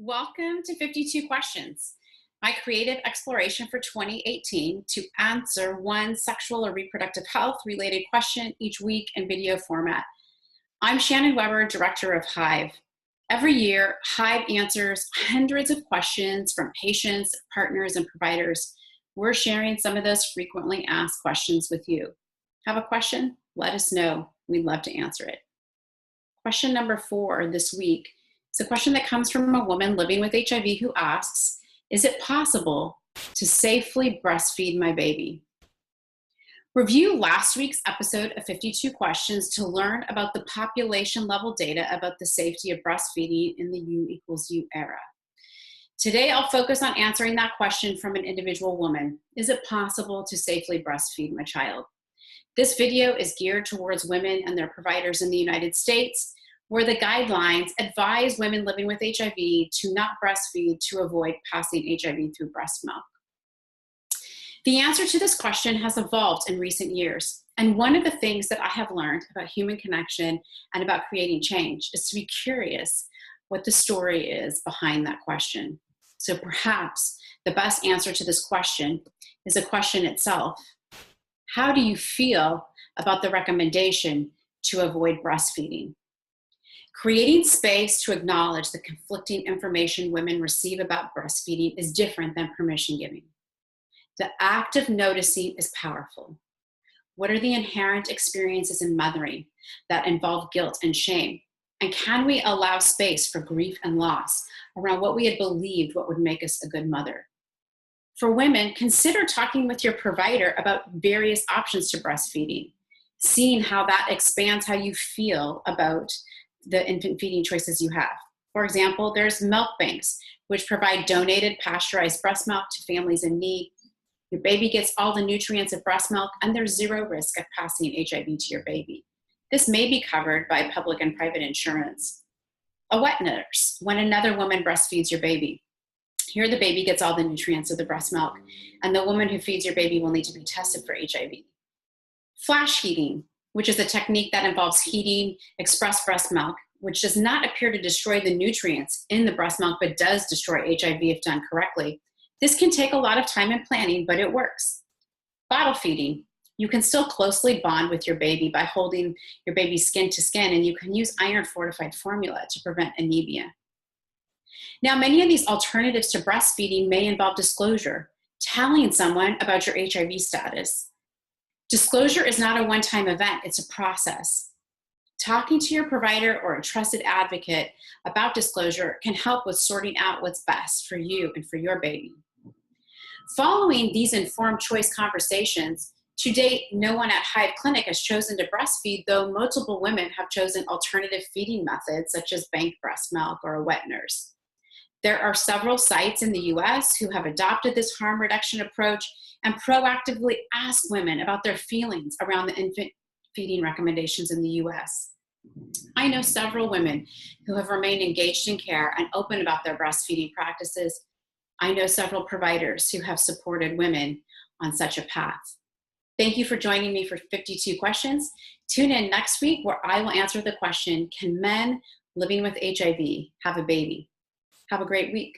Welcome to 52 Questions, my creative exploration for 2018 to answer one sexual or reproductive health related question each week in video format. I'm Shannon Weber, Director of HIVE. Every year, HIVE answers hundreds of questions from patients, partners, and providers. We're sharing some of those frequently asked questions with you. Have a question? Let us know. We'd love to answer it. Question number 4 this week. It's a question that comes from a woman living with HIV who asks, is it possible to safely breastfeed my baby? Review last week's episode of 52 Questions to learn about the population level data about the safety of breastfeeding in the U=U era. Today, I'll focus on answering that question from an individual woman. Is it possible to safely breastfeed my child? This video is geared towards women and their providers in the United States, where the guidelines advise women living with HIV to not breastfeed to avoid passing HIV through breast milk. The answer to this question has evolved in recent years, and one of the things that I have learned about human connection and about creating change is to be curious what the story is behind that question. So perhaps the best answer to this question is the question itself. How do you feel about the recommendation to avoid breastfeeding? Creating space to acknowledge the conflicting information women receive about breastfeeding is different than permission giving. The act of noticing is powerful. What are the inherent experiences in mothering that involve guilt and shame? And can we allow space for grief and loss around what we had believed what would make us a good mother? For women, consider talking with your provider about various options to breastfeeding, seeing how that expands how you feel about the infant feeding choices you have. For example, there's milk banks, which provide donated pasteurized breast milk to families in need. Your baby gets all the nutrients of breast milk, and there's zero risk of passing HIV to your baby. This may be covered by public and private insurance. A wet nurse, when another woman breastfeeds your baby. Here the baby gets all the nutrients of the breast milk, and the woman who feeds your baby will need to be tested for HIV. Flash heating, which is a technique that involves heating expressed breast milk, which does not appear to destroy the nutrients in the breast milk, but does destroy HIV if done correctly. This can take a lot of time and planning, but it works. Bottle feeding. You can still closely bond with your baby by holding your baby skin to skin, and you can use iron-fortified formula to prevent anemia. Now, many of these alternatives to breastfeeding may involve disclosure, telling someone about your HIV status. Disclosure is not a one-time event, it's a process. Talking to your provider or a trusted advocate about disclosure can help with sorting out what's best for you and for your baby. Following these informed choice conversations, to date, no one at HIVE Clinic has chosen to breastfeed, though multiple women have chosen alternative feeding methods such as bank breast milk or a wet nurse. There are several sites in the US who have adopted this harm reduction approach and proactively ask women about their feelings around the infant feeding recommendations in the US. I know several women who have remained engaged in care and open about their breastfeeding practices. I know several providers who have supported women on such a path. Thank you for joining me for 52 Questions. Tune in next week where I will answer the question, can men living with HIV have a baby? Have a great week.